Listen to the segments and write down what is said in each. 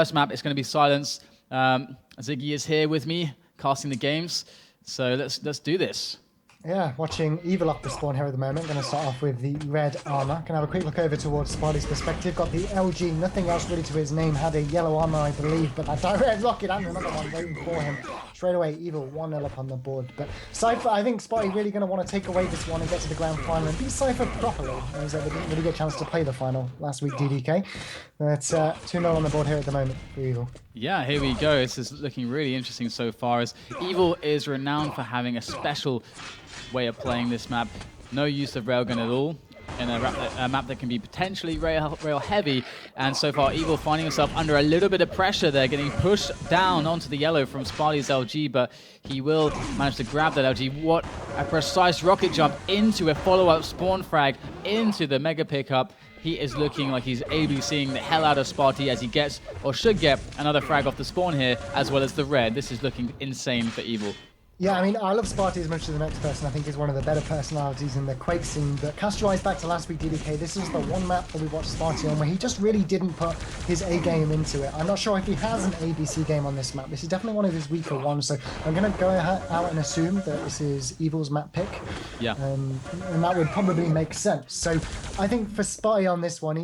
First map is going to be Silence. Ziggy is here with me, casting the games. So let's do this. Yeah, watching Evil up the spawn here at the moment. Going to start off with the red armor. Going to have a quick look over towards SPART1E's perspective. Got the LG, nothing else really to his name. Had a yellow armor, I believe, but that direct rocket and another one waiting for him. Straight away, Evil 1-0 up on the board. But Cypher, I think SPART1E really going to want to take away this one and get to the grand final and beat Cypher properly. As they didn't really get a chance to play the final last week, DDK. But 2-0 on the board here at the moment for Evil. Yeah, here we go. This is looking really interesting so far, as Evil is renowned for having a special way of playing this map. No use of railgun at all in a map that can be potentially rail heavy, and so far Evil finding himself under a little bit of pressure there, getting pushed down onto the yellow from SPART1E's LG, but he will manage to grab that LG. What a precise rocket jump into a follow-up spawn frag into the mega pickup. He is looking like he's ABCing the hell out of SPART1E as he gets, or should get, another frag off the spawn here, as well as the red. This is looking insane for Evil. Yeah, I mean, I love SPART1E as much as the next person. I think he's one of the better personalities in the Quake scene. But cast your eyes back to last week, DDK. This is the one map that we watched SPART1E on where he just really didn't put his A game into it. I'm not sure if he has an ABC game on this map. This is definitely one of his weaker ones. So I'm going to go out and assume that this is Evil's map pick. Yeah. And that would probably make sense. So I think for SPART1E on this one,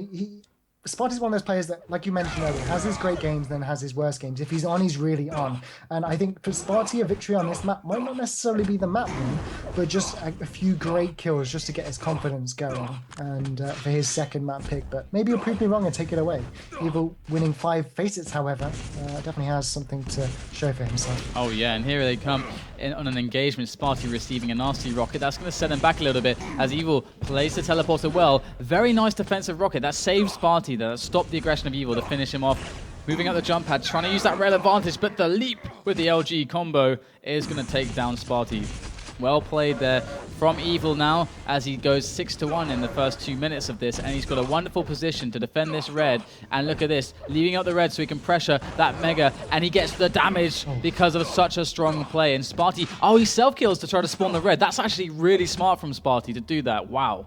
SPART1E is one of those players that, like you mentioned earlier, has his great games, then has his worst games. If he's on, he's really on. And I think for SPART1E, a victory on this map might not necessarily be the map win, but just a few great kills just to get his confidence going and for his second map pick. But maybe he'll prove me wrong and take it away. Evil winning 5 facets, however, definitely has something to show for himself. Oh yeah, and here they come on an engagement. SPART1E receiving a nasty rocket. That's going to set him back a little bit as Evil plays the teleporter well. Very nice defensive rocket. That saves SPART1E. That stopped the aggression of Evil to finish him off. Moving up the jump pad, trying to use that rail advantage, but the leap with the LG combo is going to take down SPART1E. Well played there from Evil now as he goes 6-1 in the first 2 minutes of this, and he's got a wonderful position to defend this red. And look at this, leaving out the red so he can pressure that mega, and he gets the damage because of such a strong play. And SPART1E, oh, he self-kills to try to spawn the red. That's actually really smart from SPART1E to do that. Wow.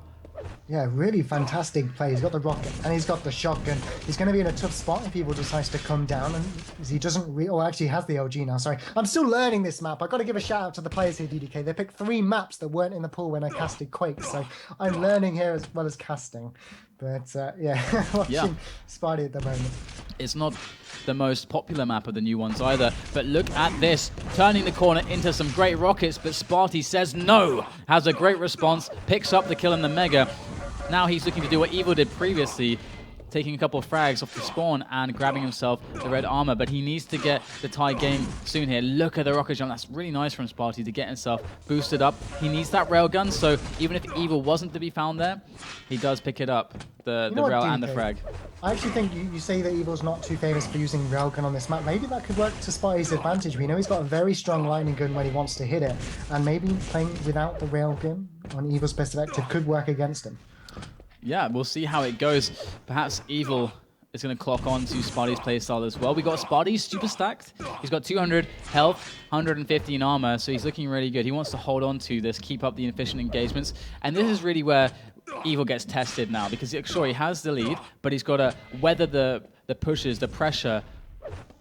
Yeah, really fantastic play. He's got the rocket and he's got the shotgun. He's going to be in a tough spot if Evil decides to come down, and he doesn't actually has the LG now. Sorry, I'm still learning this map. I've got to give a shout out to the players here, DDK. They picked 3 maps that weren't in the pool when I casted Quake, so I'm learning here as well as casting. But yeah, watching SPART1E at the moment. It's not the most popular map of the new ones either, but look at this, turning the corner into some great rockets, but SPART1E says no, has a great response, picks up the kill in the mega. Now he's looking to do what Evil did previously, taking a couple of frags off the spawn and grabbing himself the red armor, but he needs to get the tie game soon here. Look at the rocket jump. That's really nice from SPART1E to get himself boosted up. He needs that railgun, so even if Evil wasn't to be found there, he does pick it up, the rail and the frag. I actually think you say that Evil's not too famous for using railgun on this map. Maybe that could work to SPART1E's advantage. We know he's got a very strong lightning gun when he wants to hit it, and maybe playing without the railgun on Evil's perspective could work against him. Yeah, we'll see how it goes. Perhaps Evil is going to clock on to SPART1E's playstyle as well. We got SPART1E super stacked. He's got 200 health, 115 armor, so he's looking really good. He wants to hold on to this, keep up the efficient engagements, and this is really where Evil gets tested now, because sure, he has the lead, but he's got to weather the pushes, the pressure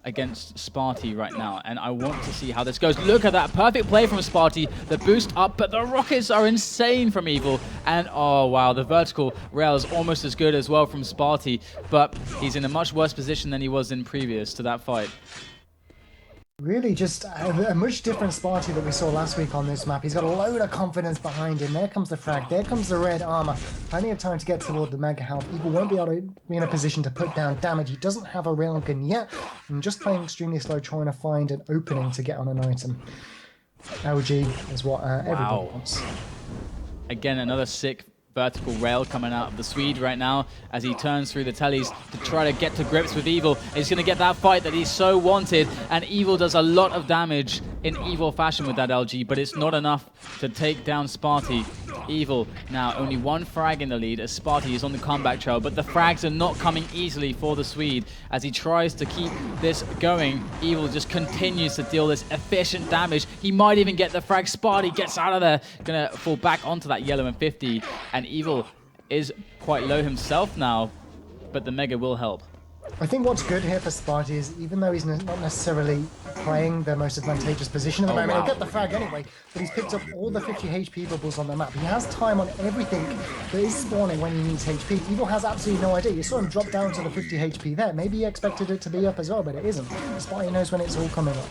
against SPART1E right now, and I want to see how this goes. Look at that perfect play from SPART1E, the boost up, but the rockets are insane from Evil, and oh wow, the vertical rail is almost as good as well from SPART1E, but he's in a much worse position than he was in previous to that fight. Really just a much different SPART1E that we saw last week on this map. He's got a load of confidence behind him. There comes the frag. There comes the red armor. Plenty of time to get toward the mega health. Evil won't be able to be in a position to put down damage. He doesn't have a railgun yet. And just playing extremely slow, trying to find an opening to get on an item. LG is what everybody wants. Again, another sick vertical rail coming out of the Swede right now as he turns through the tellies to try to get to grips with Evil. He's going to get that fight that he's so wanted, and Evil does a lot of damage in Evil fashion with that LG, but it's not enough to take down SPART1E. Evil now only 1 frag in the lead as SPART1E is on the comeback trail, but the frags are not coming easily for the Swede as he tries to keep this going. Evil just continues to deal this efficient damage. He might even get the frag. SPART1E gets out of there, gonna fall back onto that yellow and 50, and Evil is quite low himself now, but the mega will help. I think what's good here for Sparty is, even though he's not necessarily playing the most advantageous position at the moment, Wow. he'll get the frag anyway, but he's picked up all the 50 HP bubbles on the map. He has time on everything that is spawning when he needs HP. Evil has absolutely no idea. You saw him drop down to the 50 HP there. Maybe he expected it to be up as well, but it isn't. Sparty knows when it's all coming up.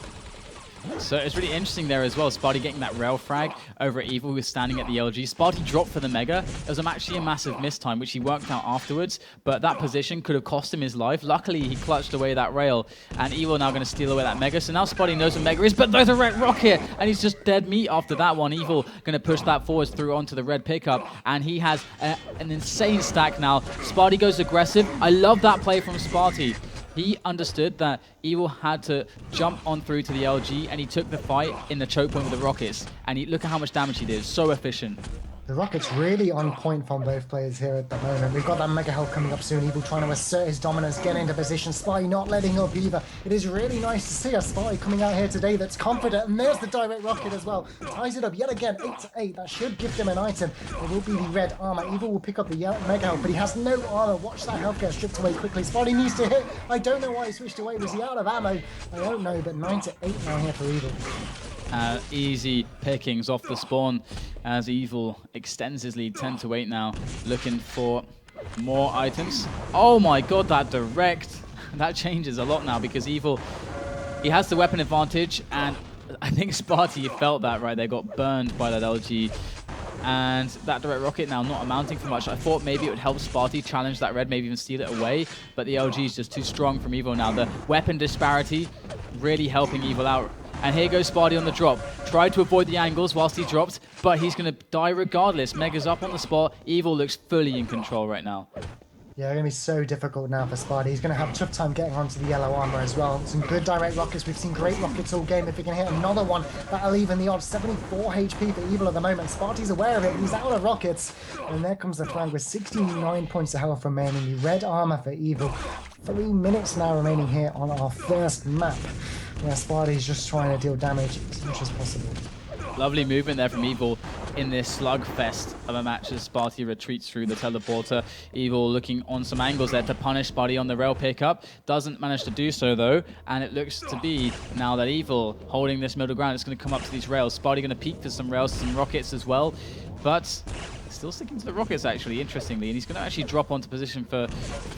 So it's really interesting there as well. Sparty getting that rail frag over at Evil, who was standing at the LG. Sparty dropped for the Mega. It was actually a massive mistime, which he worked out afterwards. But that position could have cost him his life. Luckily, he clutched away that rail. And Evil now going to steal away that Mega. So now Sparty knows what Mega is. But there's a red rocket. And he's just dead meat after that one. Evil going to push that forwards through onto the red pickup. And he has an insane stack now. Sparty goes aggressive. I love that play from Sparty. He understood that Evil had to jump on through to the LG, and he took the fight in the choke point with the rockets. And look at how much damage he did. So efficient. The rocket's really on point from both players here at the moment. We've got that Mega Health coming up soon. Evil trying to assert his dominance, get into position. Sparty not letting up either. It is really nice to see a Sparty coming out here today that's confident. And there's the direct rocket as well. Ties it up yet again, 8-8. That should give him an item. It will be the red armor. Evil will pick up the Mega Health, but he has no armor. Watch that health get stripped away quickly. Sparty needs to hit. I don't know why he switched away. Was he out of ammo? I don't know, but 9-8 now here for Evil. Easy pickings off the spawn as Evil extends his lead 10-8 now, looking for more items. Oh my god, that direct, that changes a lot now because Evil, he has the weapon advantage, and I think Sparty felt that, right? They got burned by that LG. And that direct rocket now not amounting for much. I thought maybe it would help Sparty challenge that red, maybe even steal it away, but the LG is just too strong from Evil now. The weapon disparity really helping Evil out. And here goes Sparty on the drop. Tried to avoid the angles whilst he dropped, but he's going to die regardless. Mega's up on the spot. Evil looks fully in control right now. Yeah, going to be so difficult now for Sparty. He's going to have a tough time getting onto the yellow armor as well. Some good direct rockets. We've seen great rockets all game. If he can hit another one, that'll even the odds. 74 HP for Evil at the moment. Sparty's aware of it. He's out of rockets. And there comes the flag with 69 points of health remaining. The red armor for Evil. 3 minutes now remaining here on our first map. Yeah, Sparty's just trying to deal damage as much as possible. Lovely movement there from Evil in this slugfest of a match as Sparty retreats through the teleporter. Evil looking on some angles there to punish Sparty on the rail pickup. Doesn't manage to do so though, and it looks to be now that Evil holding this middle ground. It's going to come up to these rails. Sparty going to peek for some rails, some rockets as well, but still sticking to the rockets actually, interestingly, and he's going to actually drop onto position for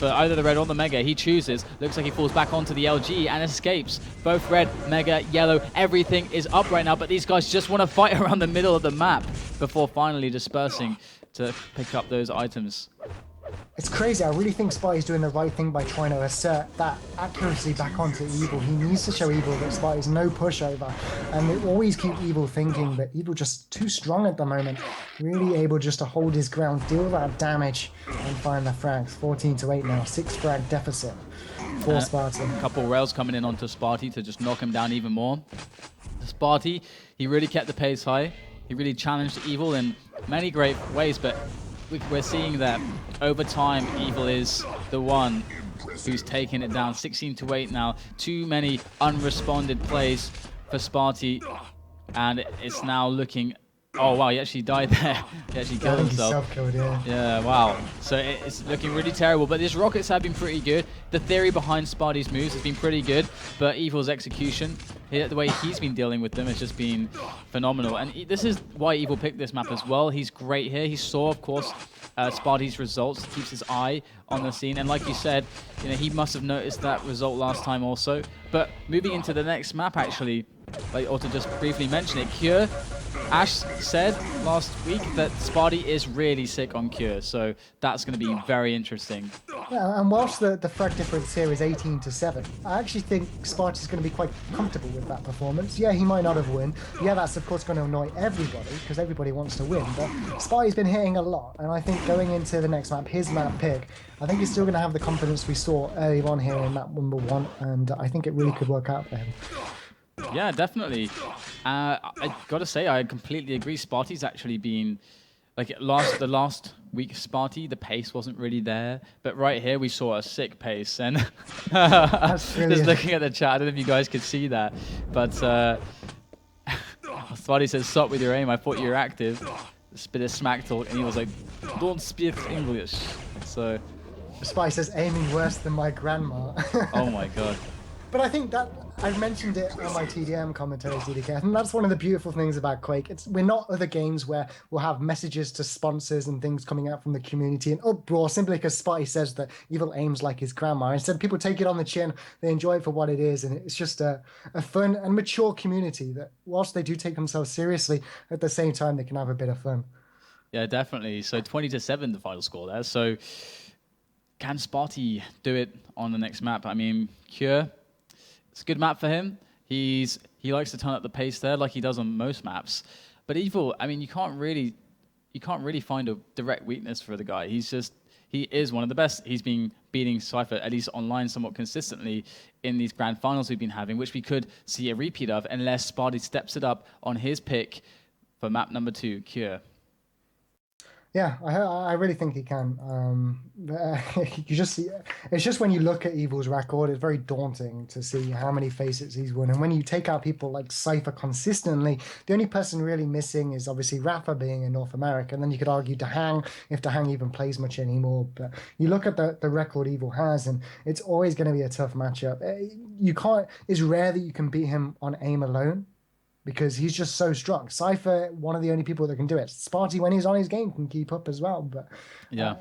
either the red or the Mega. He chooses. Looks like he falls back onto the LG and escapes. Both red, Mega, yellow, everything is up right now, but these guys just want to fight around the middle of the map before finally dispersing to pick up those items. It's crazy. I really think Sparty's doing the right thing by trying to assert that accuracy back onto Evil. He needs to show Evil that Sparty's no pushover. And they always keep Evil thinking that Evil just too strong at the moment. Really able just to hold his ground, deal that damage, and find the frags. 14-8 now. 6 frag deficit for Sparty. A couple rails coming in onto Sparty to just knock him down even more. Sparty, he really kept the pace high. He really challenged Evil in many great ways, but we're seeing that over time, Evil is the one who's taking it down. 16-8 now. Too many unresponded plays for Sparty, and it's now looking... Oh, wow, he actually died there. He actually killed himself. Self-killed, yeah. Yeah, wow. So it's looking really terrible, but these rockets have been pretty good. The theory behind Sparty's moves has been pretty good, but Evil's execution, the way he's been dealing with them has just been phenomenal. And this is why Evil picked this map as well. He's great here. He saw, of course, Sparty's results. He keeps his eye on the scene. And like you said, he must have noticed that result last time also. But moving into the next map, actually, or to just briefly mention it, Cure, Ash said last week that Sparty is really sick on Cure, so that's going to be very interesting. Yeah, and whilst the frag difference here is 18-7, I actually think Sparty's going to be quite comfortable with that performance. Yeah, he might not have won. Yeah, that's of course going to annoy everybody, because everybody wants to win, but Sparty's been hitting a lot, and I think going into the next map, his map pick, I think he's still going to have the confidence we saw early on here in map number 1, and I think it really could work out for him. Yeah, definitely. I gotta say, I completely agree. Sparty's actually been like the last week. Sparty, the pace wasn't really there, but right here we saw a sick pace. And just looking at the chat, I don't know if you guys could see that, but Sparty says, "Stop with your aim. I thought you were active." A bit of smack talk, and he was like, "Don't speak English." So Spy says aiming worse than my grandma. Oh my god. But I think that I've mentioned it on my TDM commentaries, DDK. I think that's one of the beautiful things about Quake. We're not other games where we'll have messages to sponsors and things coming out from the community and uproar simply because Spotty says that Evil aims like his grandma. Instead, people take it on the chin, they enjoy it for what it is, and it's just a fun and mature community that, whilst they do take themselves seriously, at the same time they can have a bit of fun. Yeah, definitely. So 20-7, the final score there. So can Spotty do it on the next map? I mean, Cure. It's a good map for him. He likes to turn up the pace there, like he does on most maps. But Evil, I mean, you can't really find a direct weakness for the guy. He is one of the best. He's been beating Cypher, at least online, somewhat consistently in these grand finals we've been having, which we could see a repeat of unless Spotty steps it up on his pick for map number 2, Cure. Yeah, I really think he can. You just see, it's just when you look at Evil's record, it's very daunting to see how many facets he's won. And when you take out people like Cypher consistently, the only person really missing is obviously Rafa being in North America. And then you could argue Dahang, if Dahang even plays much anymore. But you look at the record Evil has, and it's always going to be a tough matchup. It's rare that you can beat him on aim alone, because he's just so strong. Cypher, one of the only people that can do it. Sparty, when he's on his game, can keep up as well. But yeah,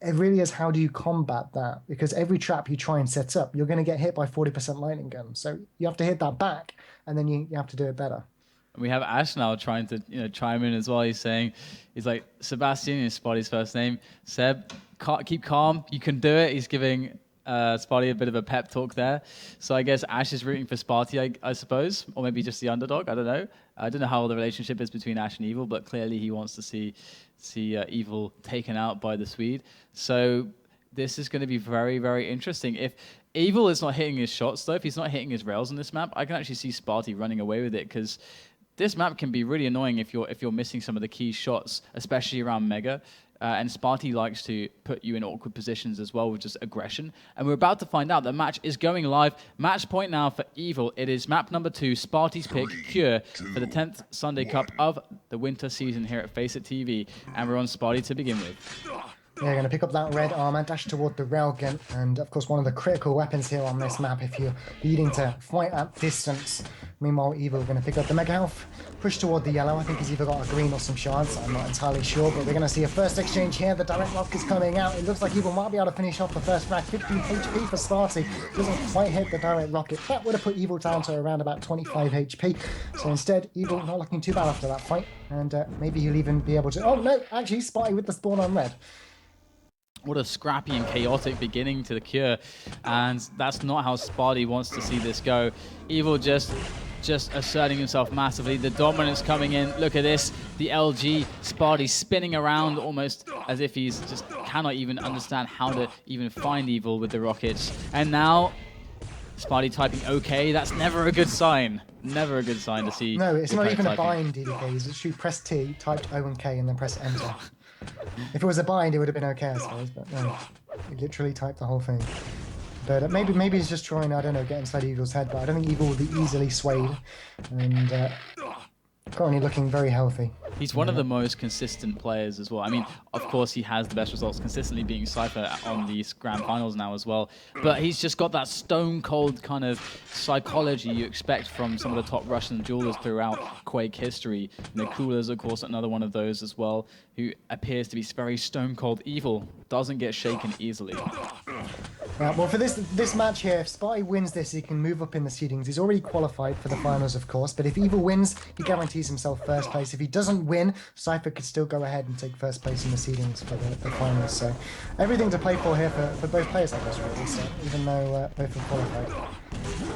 it really is, how do you combat that? Because every trap you try and set up, you're going to get hit by 40% lightning gun. So you have to hit that back, and then you have to do it better. We have Ash now trying to chime in as well. He's like, Sebastian is Spotty's first name. Seb, keep calm. You can do it. He's giving Spotty a bit of a pep talk there. So I guess Ash is rooting for Spotty, I suppose, or maybe just the underdog. I don't know. I don't know how the relationship is between Ash and Evil, but clearly he wants to see Evil taken out by the Swede. So this is going to be very, very interesting. If Evil is not hitting his shots, though, if he's not hitting his rails on this map, I can actually see Spotty running away with it, because this map can be really annoying if you're missing some of the key shots, especially around Mega. And Spotty likes to put you in awkward positions as well with just aggression. And we're about to find out. The match is going live. Match point now for Evil. It is map number 2, Spotty's pick, Cure, for the 10th Sunday Cup of the winter season here at Face It TV. And we're on Spotty to begin with. Yeah, going to pick up that red armor, dash toward the railgun, and of course one of the critical weapons here on this map if you're needing to fight at distance. Meanwhile, Evil going to pick up the mega health, push toward the yellow. I think he's either got a green or some shards. I'm not entirely sure, but we're going to see a first exchange here. The direct lock is coming out. It looks like Evil might be able to finish off the first frag. 15 HP for Sparty. Doesn't quite hit the direct rocket. That would have put Evil down to around about 25 HP. So instead, Evil not looking too bad after that fight, and maybe he'll even be able to... Oh no, actually Spotty with the spawn on red. What a scrappy and chaotic beginning to the Cure, and that's not how Spotty wants to see this go. Evil just asserting himself massively. The dominance coming in. Look at this. The LG. Spotty spinning around almost as if he's just cannot even understand how to even find Evil with the rockets. And now Spotty typing OK. That's never a good sign. Never a good sign to see. No, it's not even a bind, DDK. You literally press T, typed O and K, and then press enter. If it was a bind, it would have been okay, I suppose, but no. He literally typed the whole thing. But maybe he's just trying, I don't know, get inside Evil's head, but I don't think Evil will be easily swayed. And currently looking very healthy. He's one of the most consistent players as well. I mean, of course, he has the best results consistently beating Cypher on these grand finals now as well. But he's just got that stone-cold kind of psychology you expect from some of the top Russian duelers throughout Quake history. Kula's, of course, another one of those as well, who appears to be very stone-cold. Evil doesn't get shaken easily. Well, for this match here, if Spotty wins this, he can move up in the seedings. He's already qualified for the finals, of course, but if Evil wins, he guarantees himself first place. If he doesn't win, Cypher could still go ahead and take first place in the seedings for the finals. So everything to play for here for both players, I guess, really, so, even though both have qualified.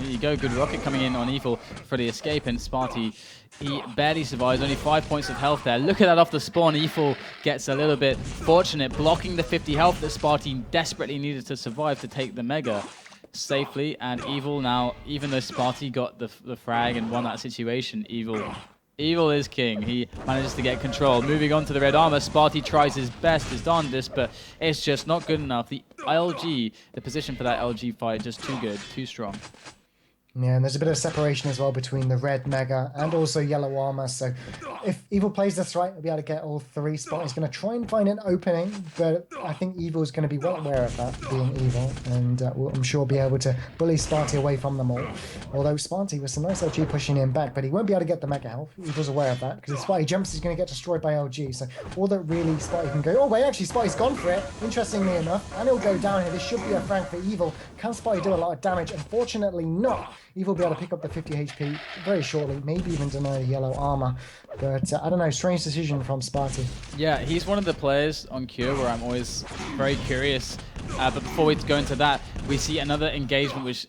There you go, good rocket coming in on Evil for the escape, and Spotty, he barely survives, only 5 points of health there. Look at that off the spawn. Evil gets a little bit fortunate, blocking the 50 health that Spotty desperately needed to survive to take the Mega safely. And Evil now, even though Spotty got the frag and won that situation, Evil is king. He manages to get control. Moving on to the red armor, Spotty tries his best to darn this, but it's just not good enough. The LG, the position for that LG fight, just too good, too strong. Yeah, and there's a bit of separation as well between the red Mega and also yellow armor. So if Evil plays this right, he'll be able to get all three. Spotty's going to try and find an opening, but I think Evil's going to be well aware of that, being Evil, and I'm sure be able to bully Sparty away from them all. Although Sparty with some nice LG pushing him back, but he won't be able to get the Mega health. Evil's aware of that, because if Spotty jumps, he's going to get destroyed by LG. So all that really Spotty can go... Oh, wait, actually, Spotty's gone for it, interestingly enough, and he'll go down here. This should be a frank for Evil. Can Spotty do a lot of damage? Unfortunately not. Evil will be able to pick up the 50 HP very shortly, maybe even deny the yellow armor. But I don't know, strange decision from Sparty. Yeah, he's one of the players on Cure where I'm always very curious. But before we go into that, we see another engagement which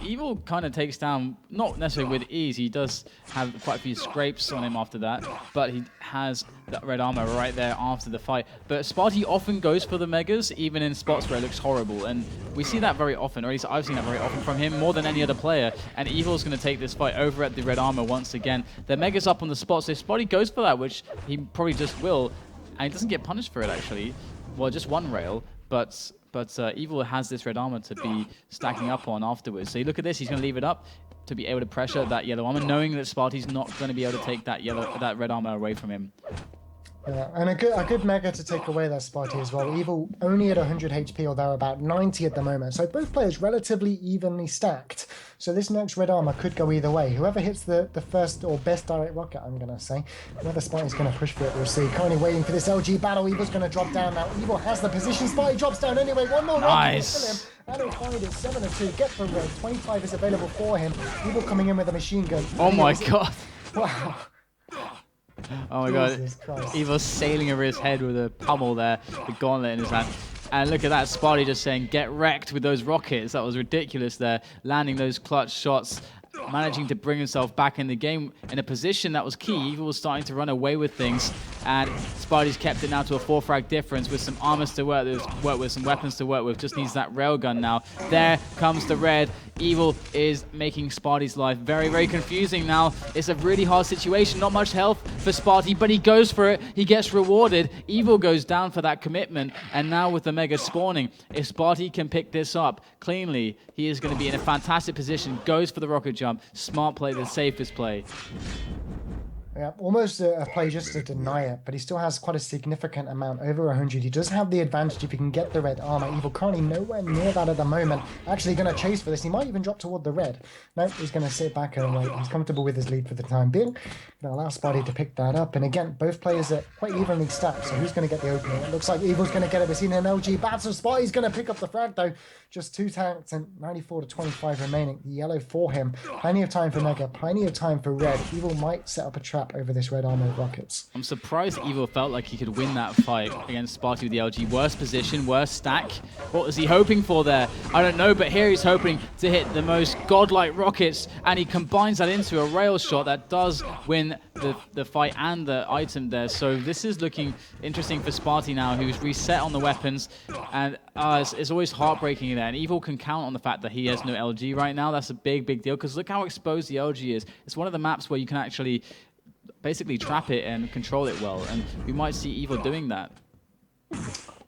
Evil kind of takes down, not necessarily with ease. He does have quite a few scrapes on him after that, but he has that red armor right there after the fight. But Sparty often goes for the Megas, even in spots where it looks horrible. And we see that very often, or at least I've seen that very often from him, more than any other player. And Evil's going to take this fight over at the red armor once again. The Mega's up on the spot, so Sparty goes for that, which he probably just will. And he doesn't get punished for it, actually. Well, just one rail, but Evil has this red armor to be stacking up on afterwards. So you look at this, he's going to leave it up to be able to pressure that yellow armor, knowing that Sparty's not going to be able to take that red armor away from him. Yeah, and a good Mega to take away that Sparty as well. Evil only at 100 HP, or they're about 90 at the moment. So both players relatively evenly stacked. So this next red armor could go either way. Whoever hits the first or best direct rocket, I'm going to say. Whether Sparty's going to push for it, we'll see. Currently waiting for this LG battle. Evil's going to drop down now. Evil has the position. Sparty drops down anyway. One more rocket will kill him. And he'll find it 7-2. Get the red. 25 is available for him. Evil coming in with a machine gun. Oh my god. Wow. Oh my god, Evil's sailing over his head with a pummel there, the gauntlet in his hand. And look at that, Sparty just saying, get wrecked with those rockets. That was ridiculous there, landing those clutch shots, managing to bring himself back in the game in a position that was key. Evil was starting to run away with things, and Sparty's kept it now to a 4-frag difference with some armors to work with, some weapons to work with. Just needs that railgun now. There comes the red. Evil is making Sparty's life very, very confusing now. It's a really hard situation. Not much health for Sparty, but he goes for it. He gets rewarded. Evil goes down for that commitment. And now with the Mega spawning, if Sparty can pick this up cleanly, he is going to be in a fantastic position. Goes for the rocket jump. Smart play, the safest play. Yeah, almost a play just to deny it, but he still has quite a significant amount, over 100. He does have the advantage if he can get the red armor. Evil currently nowhere near that at the moment. Actually going to chase for this. He might even drop toward the red. No, he's going to sit back and wait. He's comfortable with his lead for the time being. Going to allow Sparty to pick that up. And again, both players are quite evenly stacked, so who's going to get the opening? It looks like Evil's going to get it. We're seeing an LG battle. Sparty's going to pick up the frag, though. Just 2 tanks and 94 to 25 remaining. The yellow for him. Plenty of time for Mega, plenty of time for red. Evil might set up a trap over this red armor rockets. I'm surprised Evil felt like he could win that fight against Sparty with the LG. Worst position, worst stack. What was he hoping for there? I don't know, but here he's hoping to hit the most godlike rockets, and he combines that into a rail shot that does win the fight and the item there. So this is looking interesting for Sparty now, who's reset on the weapons, and it's always heartbreaking there. And Evil can count on the fact that he has no LG right now. That's a big, big deal, because look how exposed the LG is. It's one of the maps where you can actually basically trap it and control it well, and we might see Evil doing that.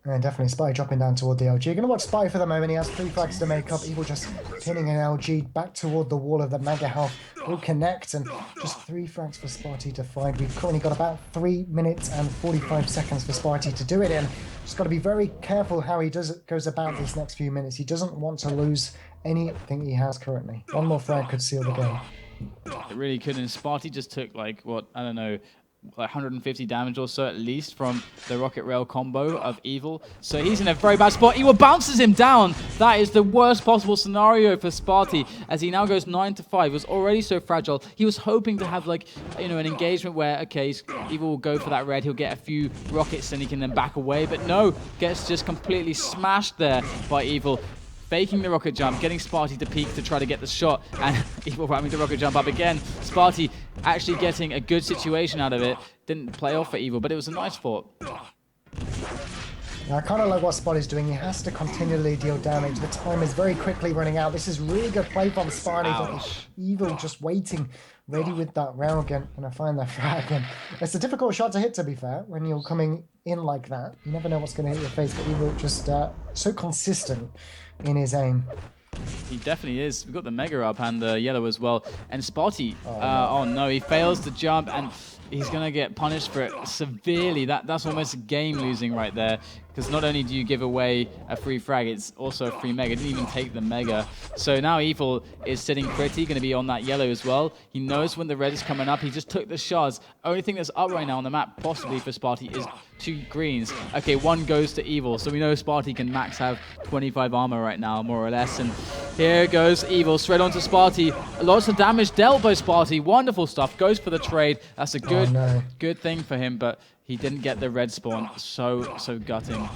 And definitely Spy dropping down toward the LG. Going to watch Spy for the moment. He has 3 frags to make up. Evil just pinning an LG back toward the wall of the Mega health. Will connect, and just 3 frags for Sparty to find. We've currently got about 3 minutes and 45 seconds for Sparty to do it in. Just got to be very careful how he goes about these next few minutes. He doesn't want to lose anything he has currently. One more frag could seal the game. It really could, and Sparty just took like, what, I don't know, like 150 damage or so at least from the rocket rail combo of Evil. So he's in a very bad spot. Evil bounces him down. That is the worst possible scenario for Sparty, as he now goes 9-5. He was already so fragile. He was hoping to have, like, you know, an engagement where, okay, Evil will go for that red. He'll get a few rockets and he can then back away. But no, gets just completely smashed there by Evil. Faking the rocket jump, getting Sparty to peek to try to get the shot, and Evil ramming the rocket jump up again. Sparty actually getting a good situation out of it. Didn't play off for Evil, but it was a nice fought. I kind of like what Sparty's doing. He has to continually deal damage. The time is very quickly running out. This is really good play from Sparty. Evil just waiting, ready with that railgun. Gonna find that frag. And it's a difficult shot to hit, to be fair, when you're coming in like that. You never know what's going to hit your face, but Evil just so consistent in his aim. He definitely is. We've got the Mega up and the yellow as well. And Spotty, oh no, he fails to jump and he's going to get punished for it severely. That's almost a game losing right there. Because not only do you give away a free frag, it's also a free Mega. Didn't even take the Mega. So now Evil is sitting pretty, going to be on that yellow as well. He knows when the red is coming up. He just took the shards. Only thing that's up right now on the map, possibly for Sparty, is 2 greens. Okay, 1 goes to Evil. So we know Sparty can max have 25 armor right now, more or less. And here goes Evil, straight onto Sparty. Lots of damage dealt by Sparty. Wonderful stuff. Goes for the trade. That's a good thing for him, but he didn't get the red spawn. So gutting.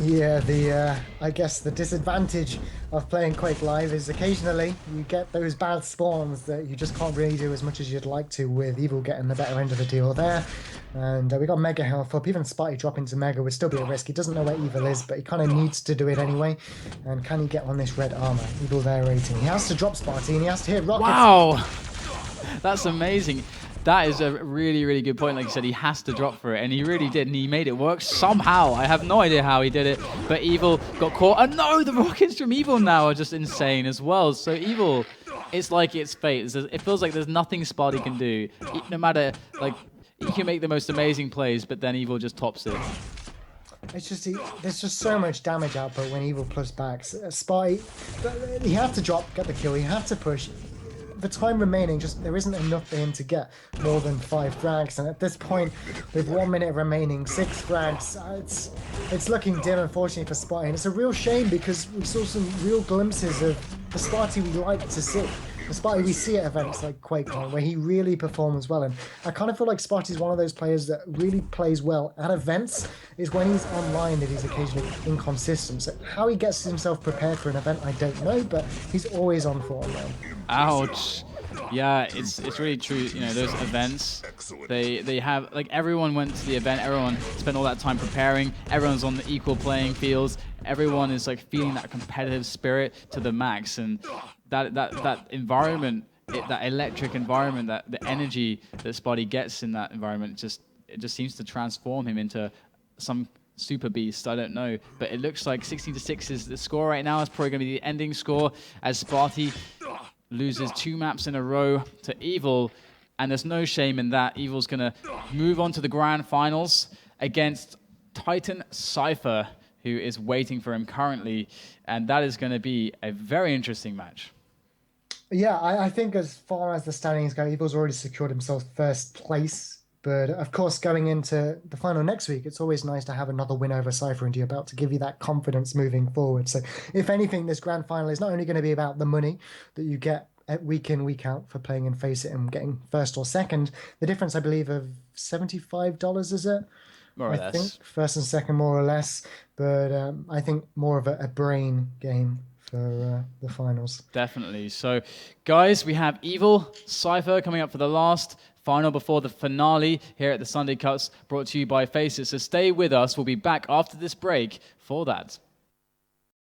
Yeah, I guess the disadvantage of playing Quake Live is occasionally you get those bad spawns that you just can't really do as much as you'd like to, with Evil getting the better end of the deal there. And we got Mega health up. Even Spotty dropping to Mega would still be a risk. He doesn't know where Evil is, but he kind of needs to do it anyway. And can he get on this red armor? Evil there rating. He has to drop Spotty and he has to hit rockets. Wow! That's amazing. That is a really, really good point. Like you said, he has to drop for it, and he really did, and he made it work somehow. I have no idea how he did it, but Evil got caught. And no, the rockets from Evil now are just insane as well. So Evil, it's like it's fate. It feels like there's nothing Sparty can do. No matter, like, he can make the most amazing plays, but then Evil just tops it. It's just, there's just so much damage output when Evil plus backs. Sparty, he had to drop, get the kill, he had to push. The time remaining, just there isn't enough for him to get more than 5 frags, and at this point, with 1 minute remaining, 6 frags, it's looking dim, unfortunately, for Spotty, and it's a real shame because we saw some real glimpses of the Spotty we like to see. The Spotty we see at events like QuakeCon, where he really performs well, and I kind of feel like Spotty's one of those players that really plays well at events. Is when he's online that he's occasionally inconsistent. So how he gets himself prepared for an event, I don't know, but he's always on form now. Ouch. Yeah, it's really true. You know, those events, they have, like, everyone went to the event, everyone spent all that time preparing, everyone's on the equal playing fields, everyone is like feeling that competitive spirit to the max, and that environment, that electric environment, that the energy that Spotty gets in that environment, it just seems to transform him into some super beast. I don't know, but it looks like 16-6 is the score right now. It's probably going to be the ending score as Sparty loses 2 maps in a row to Evil, and there's no shame in that. Evil's going to move on to the grand finals against Titan Cypher, who is waiting for him currently, and that is going to be a very interesting match. Yeah, I think as far as the standings go, Evil's already secured himself first place. But of course, going into the final next week, it's always nice to have another win over Cypher under your belt to give you that confidence moving forward. So if anything, this grand final is not only going to be about the money that you get week in, week out for playing in Face It and getting first or second. The difference, I believe, of $75, is it? More or less. I think first and second, more or less. But I think more of a brain game for the finals. Definitely. So, guys, we have Evil, Cypher coming up for the last final before the finale here at the Sunday Cuts, brought to you by Faces. So stay with us. We'll be back after this break for that.